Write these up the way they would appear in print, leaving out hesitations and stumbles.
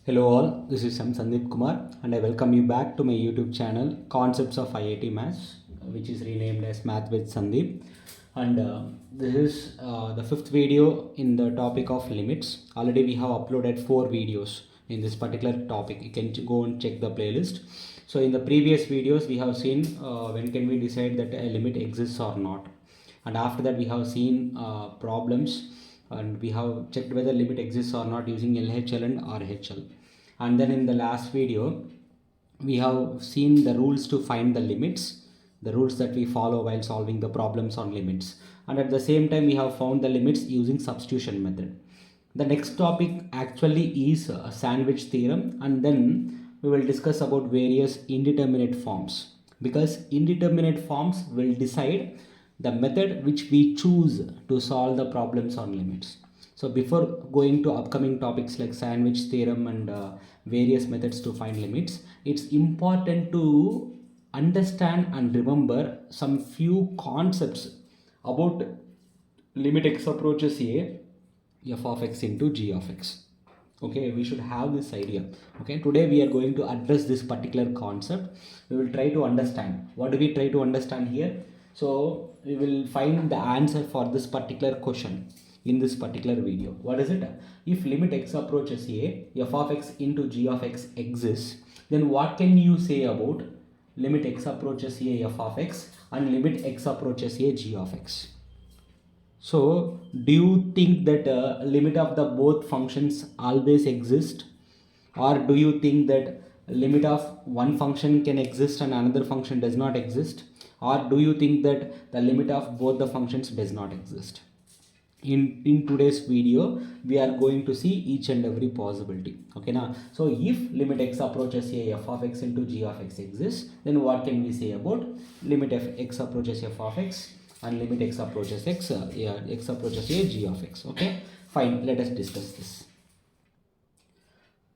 Hello all, this is Sandeep Kumar and I welcome you back to my YouTube channel Concepts of IIT Maths, which is renamed as Math with Sandeep. And this is the fifth video in the topic of limits. Already we have uploaded 4 videos in this particular topic. You can go and check the playlist. So in the previous videos we have seen when can we decide that a limit exists or not. And after that we have seen problems and we have checked whether limit exists or not using LHL and RHL. And then in the last video we have seen the rules to find the limits, the rules that we follow while solving the problems on limits, and at the same time we have found the limits using substitution method. The next topic actually is a sandwich theorem, and then we will discuss about various indeterminate forms, because indeterminate forms will decide the method which we choose to solve the problems on limits. So before going to upcoming topics like sandwich theorem and various methods to find limits, it's important to understand and remember some few concepts about limit x approaches a f of x into g of x. Okay, we should have this idea. Okay, today we are going to address this particular concept. We will try to understand. What do we try to understand here? So we will find the answer for this particular question in this particular video. What is it? If limit x approaches a, f of x into g of x exists, then what can you say about limit x approaches a, f of x and limit x approaches a, g of x? So do you think that limit of the both functions always exist, or do you think that limit of one function can exist and another function does not exist, or do you think that the limit of both the functions does not exist? In today's video we are going to see each and every possibility. Okay, now so if limit x approaches a, f of x into g of x exists, then what can we say about limit f x approaches f of x and limit x approaches x x approaches a, g of x? Okay, fine, let us discuss this.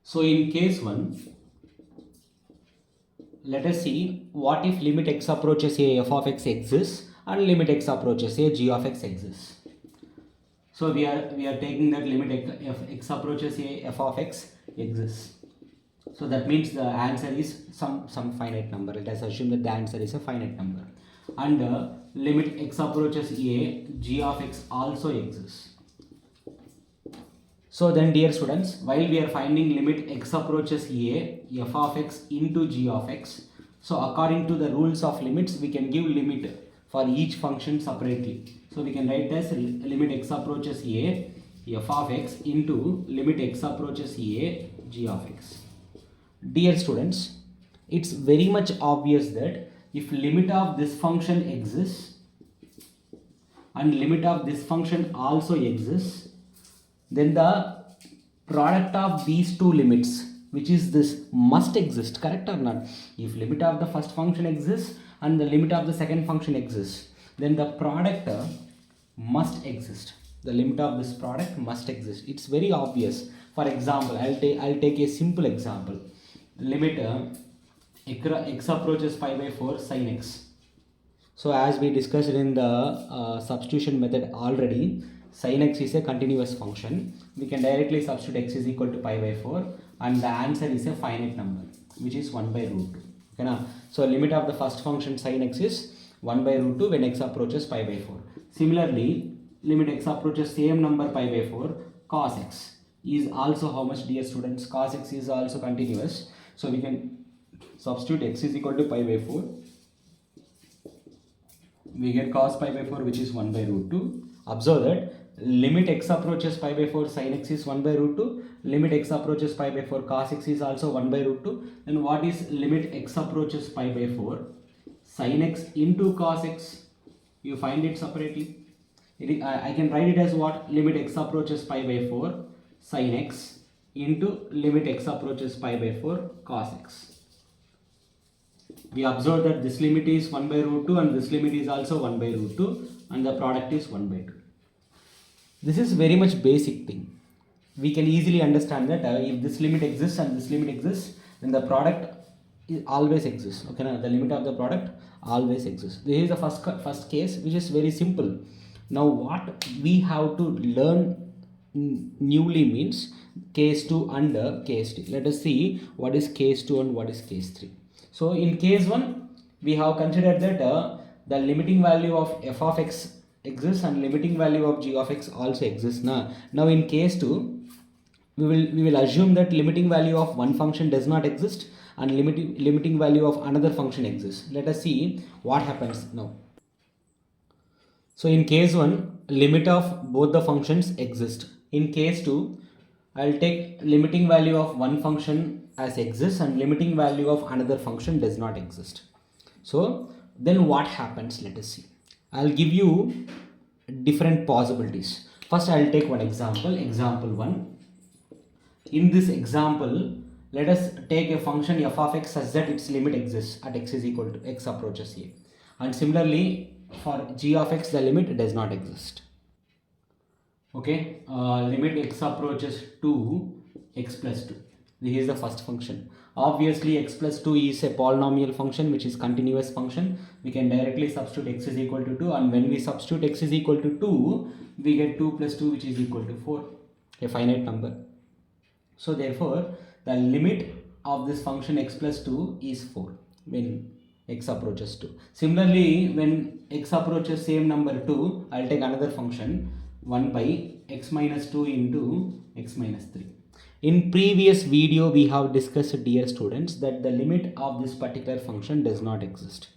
So in case 1, let us see what if limit x approaches a, f of x exists and limit x approaches a, g of x exists. So we are taking that limit x approaches a, f of x exists. So that means the answer is some finite number. Let us assume that the answer is a finite number. And limit x approaches a, g of x also exists. So then dear students, while we are finding limit x approaches a, f of x into g of x, so according to the rules of limits we can give limit for each function separately. So we can write as limit x approaches a, f of x into limit x approaches a, g of x. Dear students, it's very much obvious that if limit of this function exists and limit of this function also exists, then the product of these two limits, which is this, must exist, correct or not? If limit of the first function exists and the limit of the second function exists, then the product must exist. The limit of this product must exist. It's very obvious. For example, I'll take a simple example. Limit x approaches pi by 4 sin x. So as we discussed in the substitution method already, sin x is a continuous function. We can directly substitute x is equal to pi by 4 and the answer is a finite number, which is 1 by root 2. Okay, now, so limit of the first function sin x is 1 by root 2 when x approaches pi by 4. Similarly, limit x approaches same number pi by 4, cos x is also how much, dear students? Cos x is also continuous. So we can substitute x is equal to pi by 4. We get cos pi by 4, which is 1 by root 2. Observe that limit x approaches pi by 4 sin x is 1 by root 2. Limit x approaches pi by 4 cos x is also 1 by root 2. Then what is limit x approaches pi by 4 sin x into cos x? You find it separately. I can write it as what? Limit x approaches pi by 4 sin x into limit x approaches pi by 4 cos x. We observe that this limit is 1 by root 2 and this limit is also 1 by root 2 and the product is 1 by 2. This is very much basic thing. We can easily understand that if this limit exists and this limit exists, then the product always exists. Okay, now the limit of the product always exists. This is the first case, which is very simple. Now what we have to learn newly means case 2 under case 3. Let us see what is case 2 and what is case 3. So in case 1, we have considered that the limiting value of f of x exists and limiting value of g of x also exists. Now in case 2, we will assume that limiting value of one function does not exist and limiting value of another function exists. Let us see what happens now. So in case 1, limit of both the functions exist. In case 2, I will take limiting value of one function as exists and limiting value of another function does not exist. So then what happens? Let us see. I will give you different possibilities. First I will take one example, example 1. In this example, let us take a function f of x such that its limit exists at x is equal to x approaches a. And similarly, for g of x, the limit does not exist. Okay, limit x approaches to x plus 2. This is the first function. Obviously, x plus 2 is a polynomial function which is continuous function. We can directly substitute x is equal to 2, and when we substitute x is equal to 2, we get 2 plus 2 which is equal to 4, a finite number. So therefore, the limit of this function x plus 2 is 4 when x approaches 2. Similarly, when x approaches same number 2, I will take another function 1 by x minus 2 into x minus 3. In previous video, we have discussed, dear students, that the limit of this particular function does not exist.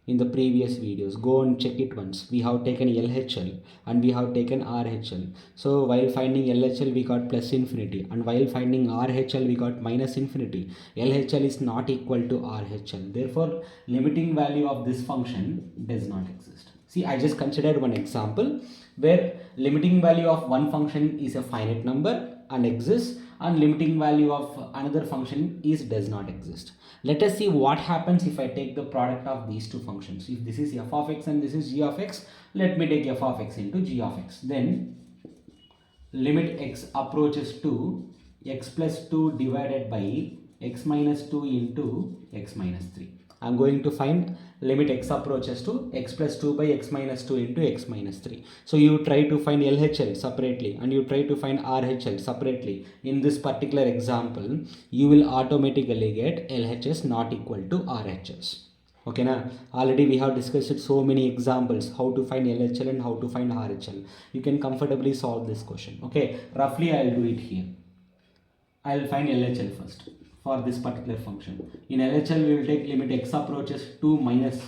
In the previous videos, go and check it once. We have taken LHL and we have taken RHL. So while finding LHL, we got plus infinity, and while finding RHL, we got minus infinity. LHL is not equal to RHL. Therefore, limiting value of this function does not exist. See, I just considered one example where limiting value of one function is a finite number and exists, and limiting value of another function does not exist. Let us see what happens if I take the product of these two functions. If this is f of x and this is g of x, let me take f of x into g of x. Then limit x approaches to x plus 2 divided by x minus 2 into x minus 3. I am going to find limit x approaches to x plus 2 by x minus 2 into x minus 3. So you try to find LHL separately and you try to find RHL separately. In this particular example, you will automatically get LHS not equal to RHS. Okay, now already we have discussed so many examples how to find LHL and how to find RHL. You can comfortably solve this question. Okay, roughly I will do it here. I will find LHL first for this particular function. In LHL, we will take limit x approaches 2 minus.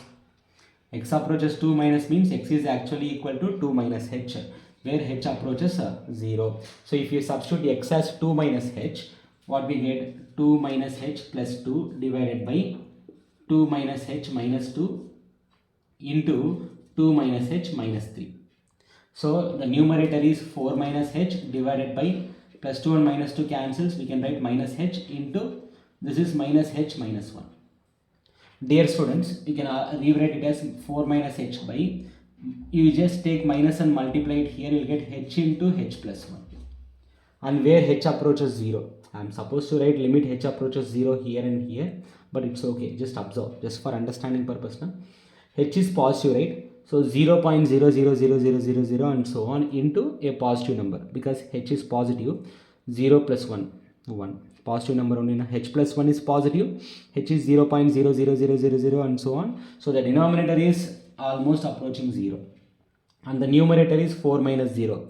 X approaches 2 minus means x is actually equal to 2 minus h, where h approaches 0. So if you substitute x as 2 minus h, what we get? 2 minus h plus 2 divided by 2 minus h minus 2 into 2 minus h minus 3. So the numerator is 4 minus h divided by plus 2 and minus 2 cancels. We can write minus h into, this is minus h minus 1. Dear students, you can rewrite it as 4 minus h by, you just take minus and multiply it here, you will get h into h plus 1. And where h approaches 0, I am supposed to write limit h approaches 0 here and here, but it's okay, just observe, just for understanding purpose. H is positive, right? So 0.000000 and so on into a positive number, because h is positive. 0 plus 1, 1. Positive number only. H plus 1 is positive. H is 0.00000 and so on. So the denominator is almost approaching 0. And the numerator is 4 minus 0.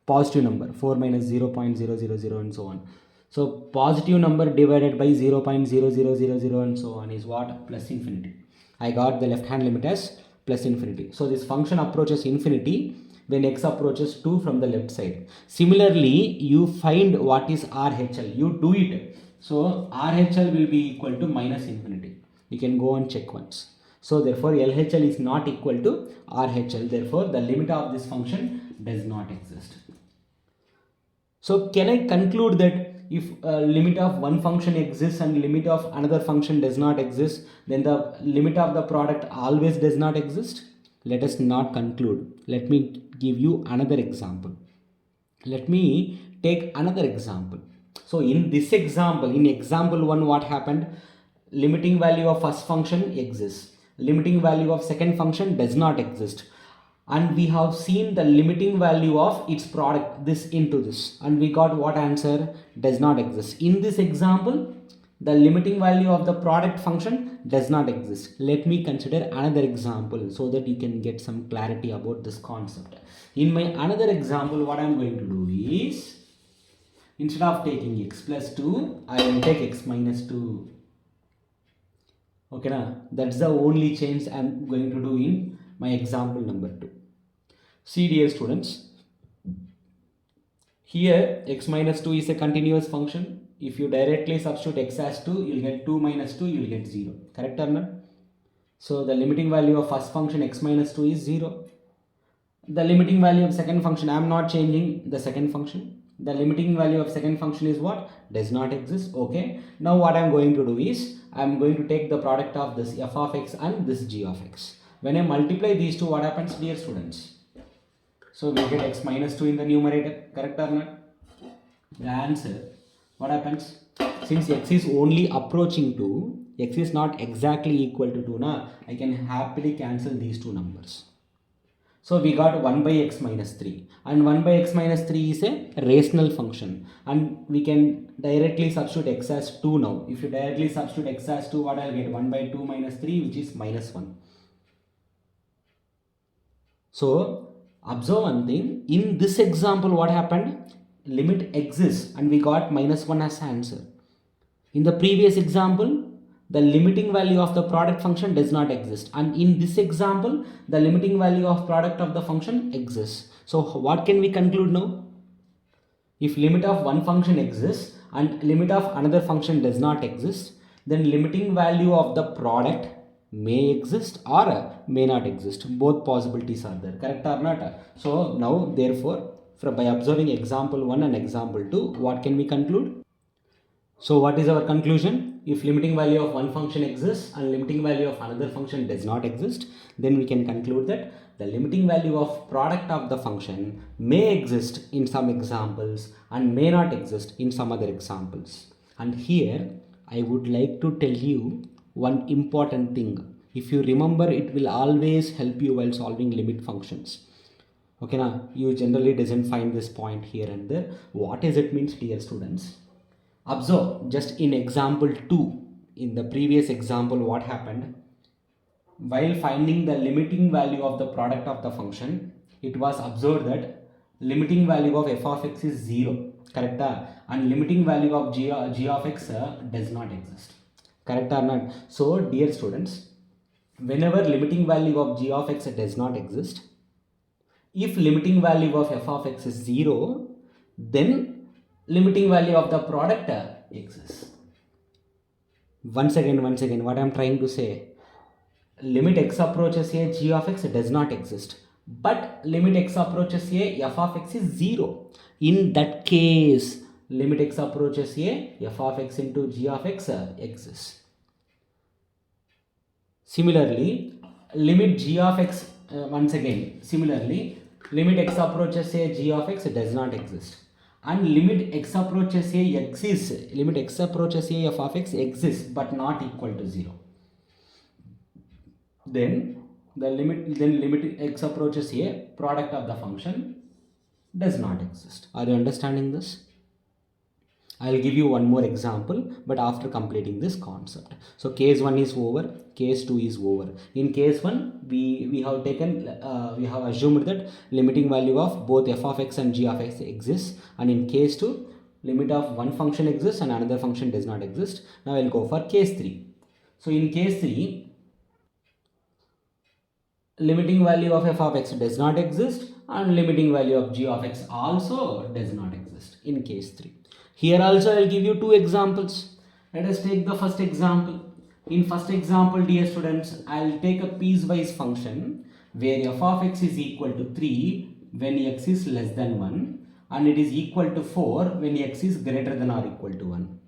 Positive number. 4 minus 0.000 and so on. So positive number divided by 0.0000 and so on is what? Plus infinity. I got the left hand limit as plus infinity. So this function approaches infinity when x approaches 2 from the left side. Similarly, you find what is RHL. You do it. So RHL will be equal to minus infinity. You can go and check once. So therefore, LHL is not equal to RHL. Therefore, the limit of this function does not exist. So can I conclude that if limit of one function exists and limit of another function does not exist, then the limit of the product always does not exist? Let us not conclude. Let me give you another example. Let me take another example. So in this example, in example 1, what happened? Limiting value of first function exists. Limiting value of second function does not exist. and we have seen the limiting value of its product, this into this, and we got what answer? Does not exist. In this example, the limiting value of the product function does not exist. Let me consider another example so that you can get some clarity about this concept. In my another example, what I am going to do is, instead of taking x plus 2, I will take x minus 2. Okay, na? That's the only change I am going to do in my example number 2. See, dear students, here x minus 2 is a continuous function. If you directly substitute x as 2, you will get 2 minus 2, you will get 0. Correct or not? So the limiting value of first function x minus 2 is 0. The limiting value of second function, I am not changing the second function. The limiting value of second function is what? Does not exist. Okay. Now what I am going to do is, I am going to take the product of this f of x and this g of x. When I multiply these two, what happens, dear students? So we get x minus 2 in the numerator. Correct or not? The answer, what happens? Since x is only approaching 2, x is not exactly equal to 2, na, I can happily cancel these two numbers. So we got 1 by x minus 3, and 1 by x minus 3 is a rational function, and we can directly substitute x as 2 now. If you directly substitute x as 2, what I'll get? 1 by 2 minus 3, which is minus 1. So observe one thing, in this example what happened? Limit exists and we got minus 1 as answer. In the previous example, the limiting value of the product function does not exist, and in this example the limiting value of product of the function exists. So what can we conclude now? If limit of one function exists and limit of another function does not exist, then limiting value of the product may exist or may not exist. Both possibilities are there. Correct or not? So now therefore, by observing example 1 and example 2, what can we conclude? So what is our conclusion? If limiting value of one function exists and limiting value of another function does not exist, then we can conclude that the limiting value of product of the function may exist in some examples and may not exist in some other examples. And here I would like to tell you one important thing. If you remember, it will always help you while solving limit functions. Okay, now you generally doesn't find this point here and there. What does it mean, dear students? Observe just in example 2, in the previous example, what happened? While finding the limiting value of the product of the function, it was observed that limiting value of f of x is 0, correct? And limiting value of g of x does not exist, correct or not? So dear students, whenever limiting value of g of x does not exist, if limiting value of f of x is 0, then limiting value of the product exists. Once again, what I am trying to say, limit x approaches a g of x does not exist, but limit x approaches a f of x is 0. In that case, limit x approaches a f of x into g of x exists. Similarly, limit g of x, similarly, limit x approaches a g of x does not exist, and limit x approaches a exists, limit x approaches a f of x exists but not equal to 0. Then limit x approaches a product of the function does not exist. Are you understanding this? I will give you one more example, but after completing this concept. So case 1 is over, case 2 is over. In case 1, we have assumed that limiting value of both f of x and g of x exists, and in case 2, limit of one function exists and another function does not exist. Now I will go for case 3. So in case 3, limiting value of f of x does not exist and limiting value of g of x also does not exist in case 3. Here also I will give you two examples. Let us take the first example. In first example, dear students, I will take a piecewise function where f of x is equal to 3 when x is less than 1 and it is equal to 4 when x is greater than or equal to 1.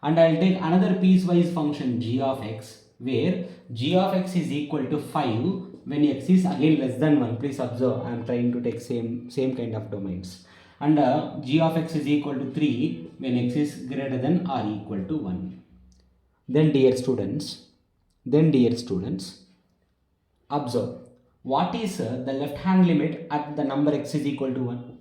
And I will take another piecewise function g of x where g of x is equal to 5 when x is again less than 1. Please observe, I am trying to take same kind of domains. And g of x is equal to 3 when x is greater than or equal to 1. Then dear students, observe, what is the left hand limit at the number x is equal to 1?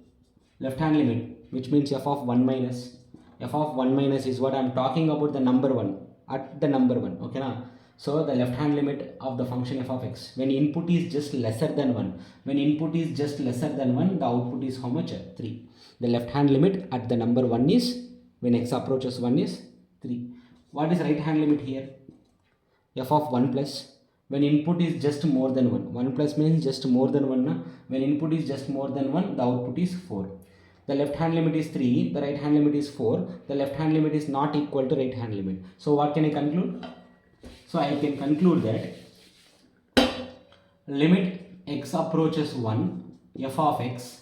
Left hand limit, which means f of 1 minus. F of 1 minus is what I am talking about, the number 1, at the number 1, okay na? So the left hand limit of the function f of x, when input is just lesser than 1, when input is just lesser than 1, the output is how much? 3. The left hand limit at the number 1 is, when x approaches 1 is 3. What is right hand limit here? F of 1 plus, when input is just more than 1. 1 plus means just more than 1 na? When input is just more than 1, the output is 4. The left hand limit is 3, the right hand limit is 4. The left hand limit is not equal to right hand limit. So what can I conclude? So I can conclude that limit x approaches 1, f of x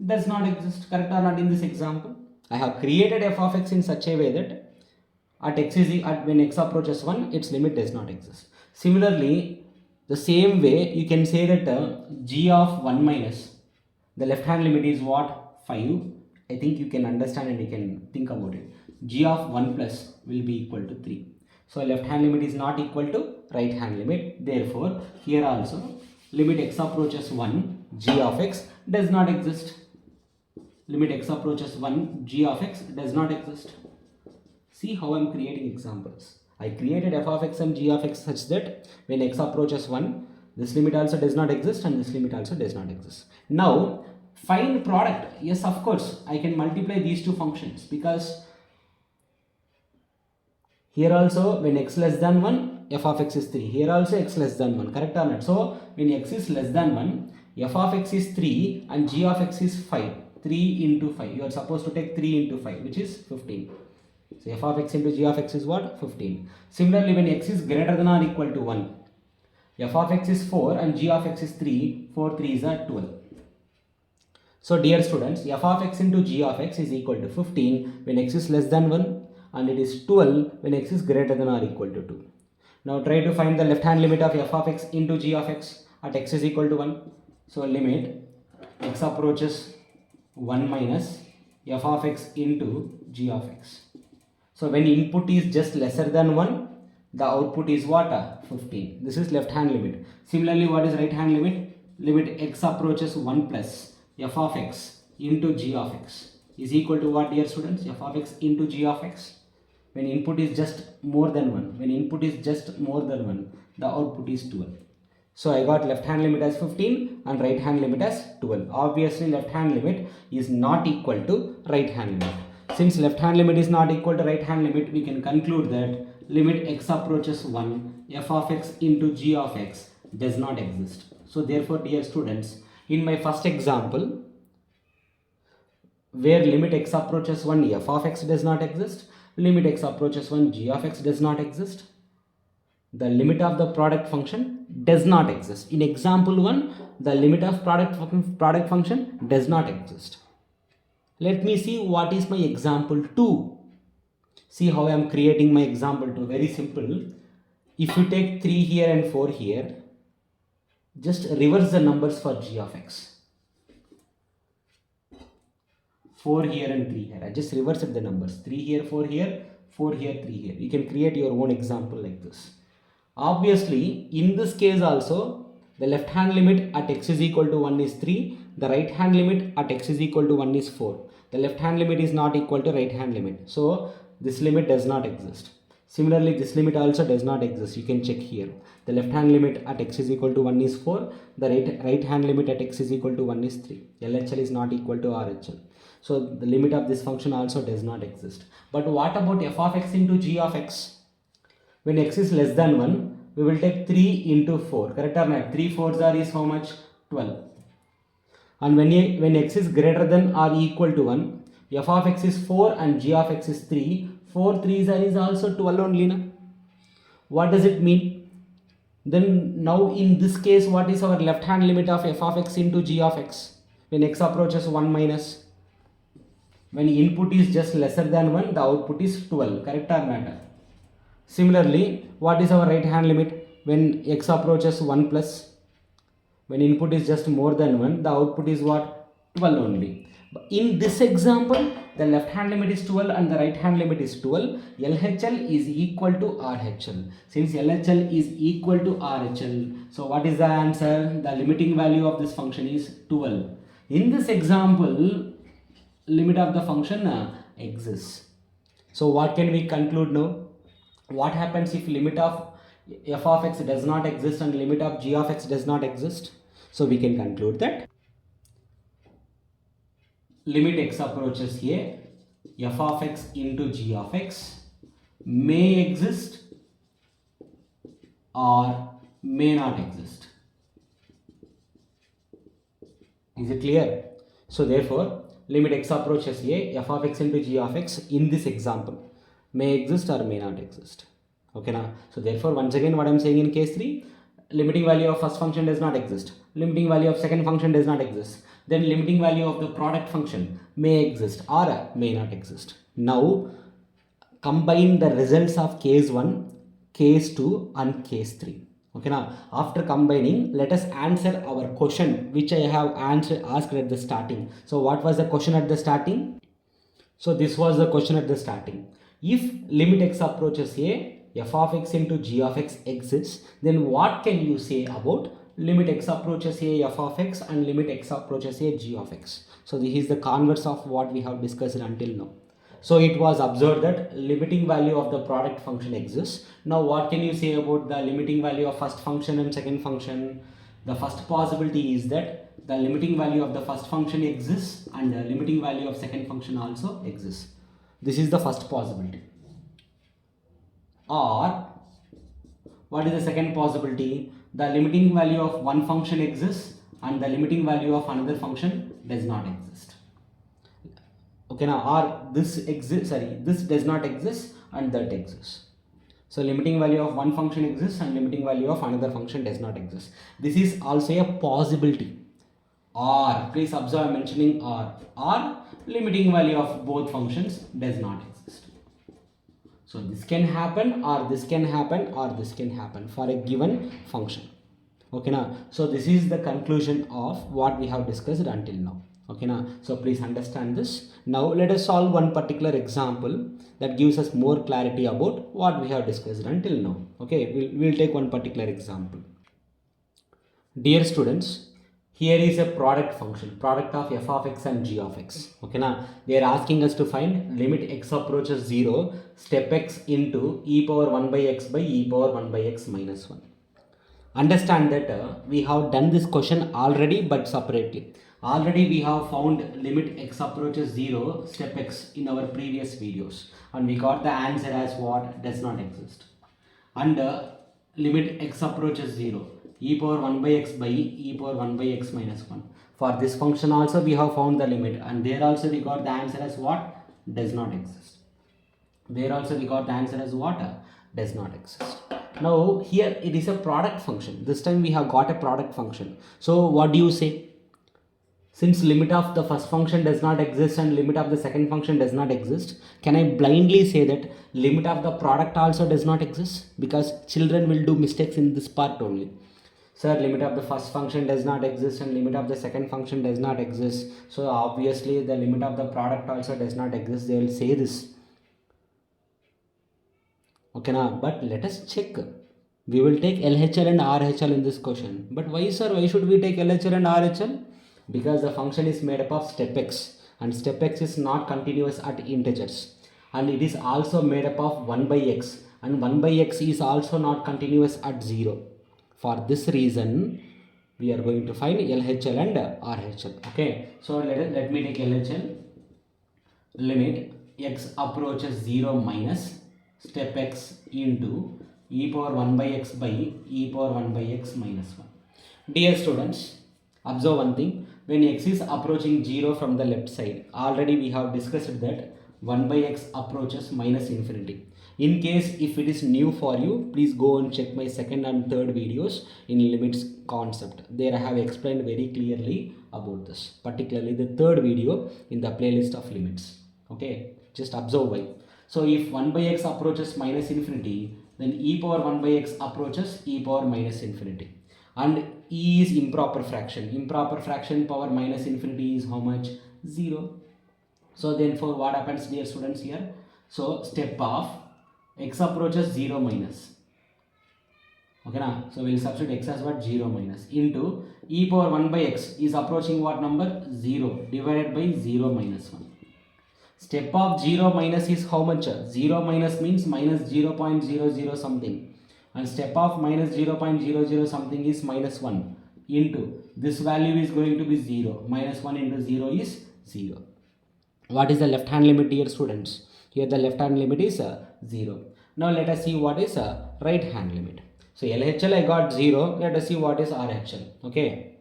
does not exist. Correct or not in this example? I have created f of x in such a way that when x approaches 1, its limit does not exist. Similarly, the same way you can say that g of 1 minus, the left hand limit is what? 5. I think you can understand and you can think about it. G of 1 plus will be equal to 3. So left hand limit is not equal to right hand limit. Therefore, here also limit x approaches 1, g of x does not exist. Limit x approaches 1, g of x does not exist. See how I am creating examples. I created f of x and g of x such that when x approaches 1, this limit also does not exist and this limit also does not exist. Now, find product. Yes, of course, I can multiply these two functions, because here also when x less than 1, f of x is 3. Here also x less than 1. Correct or not? So when x is less than 1, f of x is 3 and g of x is 5. 3 into 5. You are supposed to take 3 into 5, which is 15. So f of x into g of x is what? 15. Similarly, when x is greater than or equal to 1, f of x is 4 and g of x is 3. 4 3s are 12. So dear students, f of x into g of x is equal to 15 when x is less than 1 and it is 12 when x is greater than or equal to 2. Now try to find the left hand limit of f of x into g of x at x is equal to 1. So limit x approaches 1 minus f of x into g of x. So when input is just lesser than 1, the output is what? 15. This is left hand limit. Similarly, what is right hand limit? Limit x approaches 1 plus f of x into g of x is equal to what, dear students? F of x into g of x. When input is just more than 1, when input is just more than 1, the output is 12. So I got left hand limit as 15 and right hand limit as 12. Obviously left hand limit is not equal to right hand limit. Since left hand limit is not equal to right hand limit, we can conclude that limit x approaches 1, f of x into g of x does not exist. So therefore, dear students, in my first example, where limit x approaches 1, f of x does not exist, limit x approaches 1, g of x does not exist, the limit of the product function does not exist. In example 1, the limit of product function does not exist. Let me see what is my example 2. See how I am creating my example 2. Very simple. If you take 3 here and 4 here, just reverse the numbers for g of x. 4 here and 3 here. I just reversed the numbers. 3 here, 4 here, 4 here, 3 here. You can create your own example like this. Obviously, in this case also, the left hand limit at x is equal to 1 is 3. The right hand limit at x is equal to 1 is 4. The left hand limit is not equal to right hand limit. So, this limit does not exist. Similarly, this limit also does not exist. You can check here. The left hand limit at x is equal to 1 is 4. The right hand limit at x is equal to 1 is 3. LHL is not equal to RHL. So, the limit of this function also does not exist. But what about f of x into g of x? When x is less than 1, we will take 3 into 4. Correct or not? 3 4s are is how much? 12. And when x is greater than or equal to 1, f of x is 4 and g of x is 3. 4 3s are is also 12 only. Na? What does it mean? Then now in this case, what is our left hand limit of f of x into g of x? When x approaches 1 minus. When input is just lesser than 1, the output is 12. Correct or not? Similarly, what is our right hand limit? When x approaches 1 plus. When input is just more than 1, the output is what? 12 only. In this example, the left hand limit is 12 and the right hand limit is 12, LHL is equal to RHL. Since LHL is equal to RHL, so what is the answer? The limiting value of this function is 12. In this example, limit of the function exists. So what can we conclude now? What happens if limit of f of x does not exist and limit of g of x does not exist? So we can conclude that limit x approaches a, f of x into g of x may exist or may not exist. Is it clear? So therefore, limit x approaches a, f of x into g of x in this example may exist or may not exist. Okay now. So therefore, once again what I am saying in case 3, limiting value of first function does not exist, limiting value of second function does not exist, then limiting value of the product function may exist or may not exist. Now combine the results of case 1, case 2 and case 3. Okay now, after combining, let us answer our question which I have asked at the starting. So what was the question at the starting? So this was the question at the starting. If limit x approaches a, f of x into g of x exists, then what can you say about limit x approaches a, f of x and limit x approaches a, g of x? So this is the converse of what we have discussed until now. So it was observed that limiting value of the product function exists. Now what can you say about the limiting value of first function and second function? The first possibility is that the limiting value of the first function exists and the limiting value of second function also exists. This is the first possibility. Or what is the second possibility? The limiting value of one function exists and the limiting value of another function does not exist. Okay now, or this does not exist and that exists. So limiting value of one function exists and limiting value of another function does not exist. This is also a possibility. Or, please observe I am mentioning or limiting value of both functions does not exist. So this can happen or this can happen or this can happen for a given function. Okay now, so this is the conclusion of what we have discussed until now. Okay now, so please understand this. Now let us solve one particular example that gives us more clarity about what we have discussed until now. Okay, we'll take one particular example. Dear students, here is a product function, product of f of x and g of x. Okay now, they are asking us to find limit x approaches 0, step x into e power 1 by x by e power 1 by x minus 1. Understand that we have done this question already but separately. Already we have found limit x approaches 0, step x in our previous videos and we got the answer as what? Does not exist. And limit x approaches 0, e power 1 by x by e power 1 by x minus 1. For this function also we have found the limit and there also we got the answer as what? Does not exist. There also we got the answer as what? Does not exist. Now here it is a product function. This time we have got a product function. So what do you say? Since limit of the first function does not exist and limit of the second function does not exist, can I blindly say that limit of the product also does not exist? Because children will do mistakes in this part only. Sir, limit of the first function does not exist and limit of the second function does not exist. So obviously the limit of the product also does not exist. They will say this. Okay now, but let us check. We will take LHL and RHL in this question. But why sir, why should we take LHL and RHL? Because the function is made up of step x and step x is not continuous at integers and it is also made up of 1 by x and 1 by x is also not continuous at 0. For this reason we are going to find LHL and RHL. Okay, so let me take LHL. Limit x approaches 0 minus step x into e power 1 by x by e power 1 by x minus 1. Dear students, observe one thing. When x is approaching 0 from the left side, already we have discussed that 1 by x approaches minus infinity. In case if it is new for you, please go and check my second and third videos in limits concept. There I have explained very clearly about this, particularly the third video in the playlist of limits. Okay, just observe why. So if 1 by x approaches minus infinity, then e power 1 by x approaches e power minus infinity. And e is improper fraction. Improper fraction power minus infinity is how much? 0. So therefore what happens, dear students, here? So step of x approaches 0 minus. Okay na? So we will substitute x as what? 0 minus into e power 1 by x is approaching what number? 0 divided by 0 minus 1. Step of 0 minus is how much? 0 minus means minus 0.00 something, and step of minus 0.00 something is minus 1 into this value is going to be 0. Minus 1 into 0 is 0. What is the left hand limit, dear students? Here the left hand limit is 0. Now let us see what is right hand limit. So LHL I got 0. Let us see what is RHL. Okay.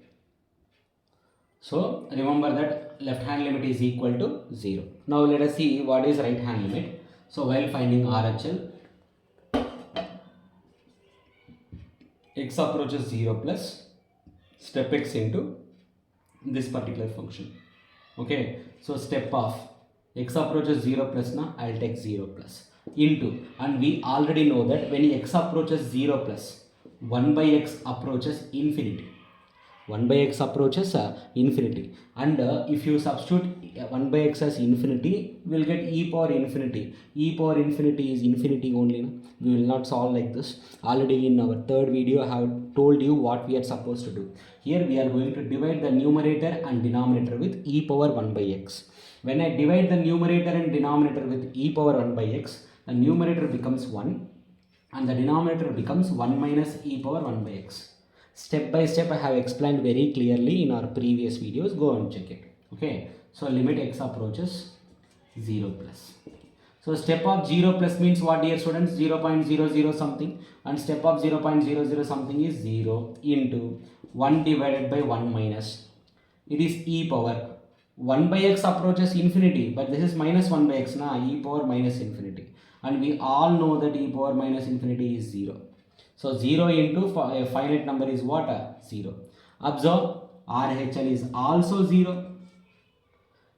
So remember that left hand limit is equal to 0. Now let us see what is right hand limit. So while finding RHL, x approaches 0 plus step x into this particular function. Okay, so step of x approaches 0 plus, now I'll take 0 plus into, and we already know that when x approaches 0 plus, 1 by x approaches infinity. 1 by x approaches infinity, and if you substitute 1 by x as infinity, we will get e power infinity. E power infinity is infinity only. No? We will not solve like this. Already in our third video I have told you what we are supposed to do. Here we are going to divide the numerator and denominator with e power 1 by x. When I divide the numerator and denominator with e power 1 by x, the numerator becomes 1 and the denominator becomes 1 minus e power 1 by x. Step by step I have explained very clearly in our previous videos. Go and check it. Okay. So limit x approaches 0 plus. So step of 0 plus means what, dear students? 0.00 something, and step of 0.00 something is 0 into 1 divided by 1 minus. It is e power 1 by x approaches infinity, but this is minus 1 by x, na, e power minus infinity, and we all know that e power minus infinity is 0. So 0 into a finite number is what? 0. Observe, RHL is also 0.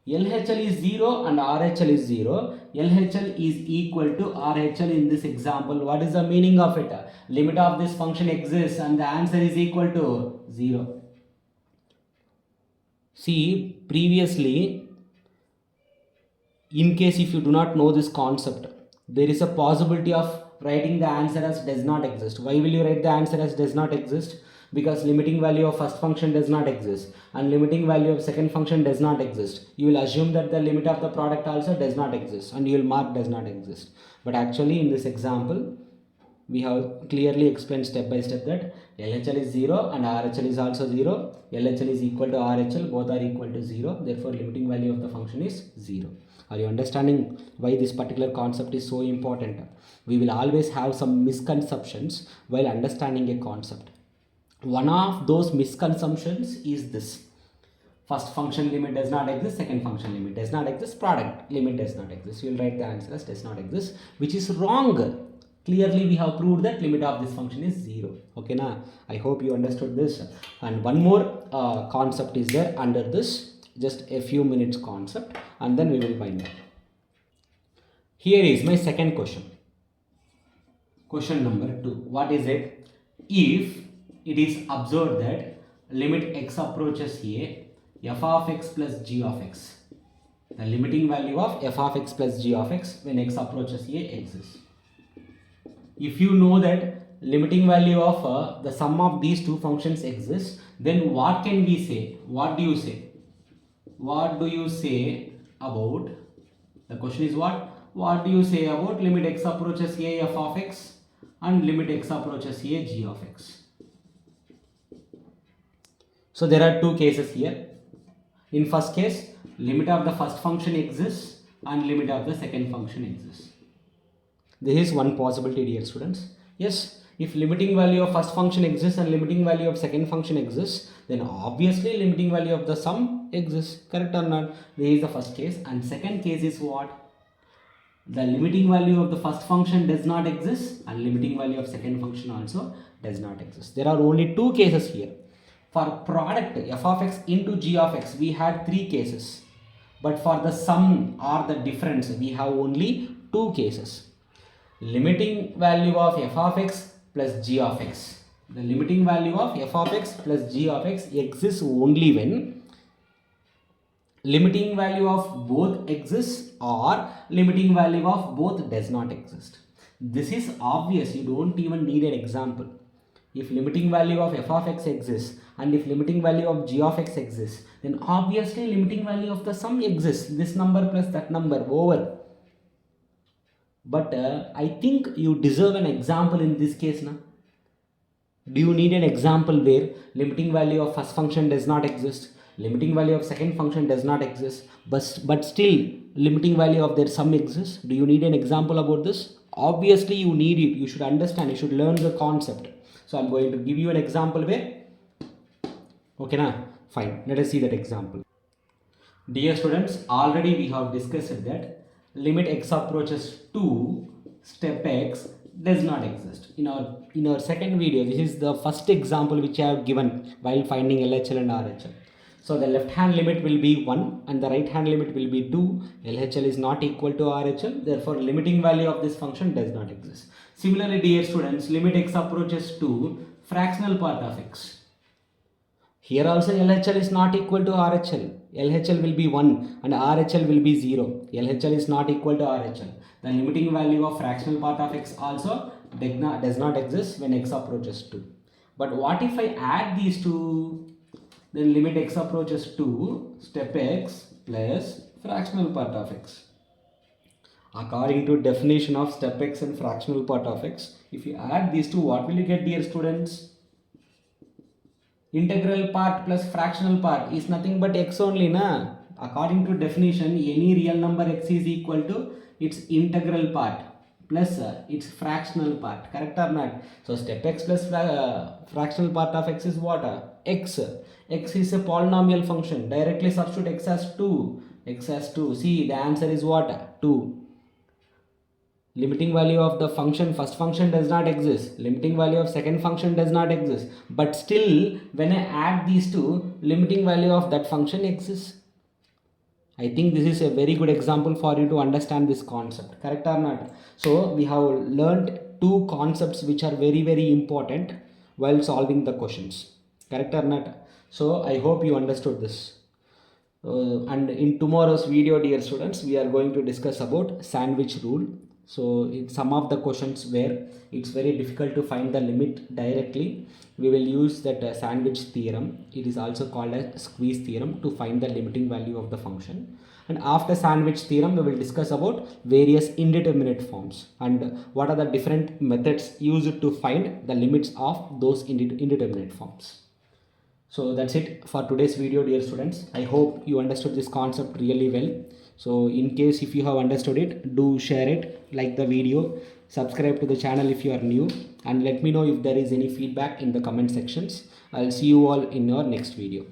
LHL is 0 and RHL is 0. LHL is equal to RHL in this example. What is the meaning of it? Limit of this function exists and the answer is equal to 0. See, previously, in case if you do not know this concept, there is a possibility of writing the answer as does not exist. Why will you write the answer as does not exist? Because limiting value of first function does not exist and limiting value of second function does not exist. You will assume that the limit of the product also does not exist and you will mark does not exist. But actually in this example, we have clearly explained step by step that LHL is 0 and RHL is also 0. LHL is equal to RHL, both are equal to 0. Therefore, limiting value of the function is 0. Are you understanding why this particular concept is so important? We will always have some misconceptions while understanding a concept. One of those misconceptions is this: first function limit does not exist, second function limit does not exist, product limit does not exist. You will write the answer as does not exist, which is wrong. Clearly we have proved that limit of this function is 0. Okay, na? I hope you understood this. And one more concept is there under this, just a few minutes concept, and then we will find out. Here is my second question. Question number 2. What is it? If it is observed that limit x approaches a, f of x plus g of x, the limiting value of f of x plus g of x when x approaches a exists. If you know that limiting value of the sum of these two functions exists, then what can we say? What do you say? What do you say about, the question is what do you say about limit x approaches a f of x and limit x approaches a g of x? So there are two cases here. In first case, limit of the first function exists and limit of the second function exists. This is one possibility, dear students. Yes, if limiting value of first function exists and limiting value of second function exists, then obviously limiting value of the sum exists. Correct or not? This is the first case. And second case is what? The limiting value of the first function does not exist and limiting value of second function also does not exist. There are only two cases here. For product f of x into g of x, we had three cases. But for the sum or the difference, we have only two cases. Limiting value of f of x plus g of x. The limiting value of f of x plus g of x exists only when limiting value of both exists or limiting value of both does not exist. This is obvious, you don't even need an example. If limiting value of f of x exists and if limiting value of g of x exists, then obviously limiting value of the sum exists, this number plus that number, over. But I think you deserve an example in this case now. Do you need an example where limiting value of first function does not exist, limiting value of second function does not exist, but still limiting value of their sum exists? Do you need an example about this? Obviously you need it. You should understand, you should learn the concept. So I'm going to give you an example where, okay na, fine, let us see that example. Dear students, already we have discussed that limit x approaches to step x does not exist. In our second video, this is the first example which I have given while finding LHL and RHL. So the left hand limit will be 1 and the right hand limit will be 2. LHL is not equal to RHL, therefore limiting value of this function does not exist. Similarly, dear students, limit x approaches to fractional part of x. Here also LHL is not equal to RHL. LHL will be 1 and RHL will be 0. LHL is not equal to RHL. The limiting value of fractional part of x also does not exist when x approaches 2. But what if I add these two? Then limit x approaches to step x plus fractional part of x. According to definition of step x and fractional part of x, if you add these two, what will you get, dear students? Integral part plus fractional part is nothing but x only, na? According to definition, any real number x is equal to its integral part plus its fractional part, correct or not? So step x plus fractional part of x is what? X. X is a polynomial function. Directly substitute x as 2. X as 2. See, the answer is what? 2. Limiting value of the function, first function does not exist. Limiting value of second function does not exist. But still, when I add these two, limiting value of that function exists. I think this is a very good example for you to understand this concept. Correct or not? So, we have learned two concepts which are very, very important while solving the questions. Correct or not? So, I hope you understood this. And in tomorrow's video, dear students, we are going to discuss about sandwich rule. So in some of the questions where it's very difficult to find the limit directly, we will use that sandwich theorem. It is also called as squeeze theorem to find the limiting value of the function. And after sandwich theorem, we will discuss about various indeterminate forms and what are the different methods used to find the limits of those indeterminate forms. So that's it for today's video, dear students. I hope you understood this concept really well. So in case if you have understood it, do share it, like the video, subscribe to the channel if you are new, and let me know if there is any feedback in the comment sections. I'll see you all in your next video.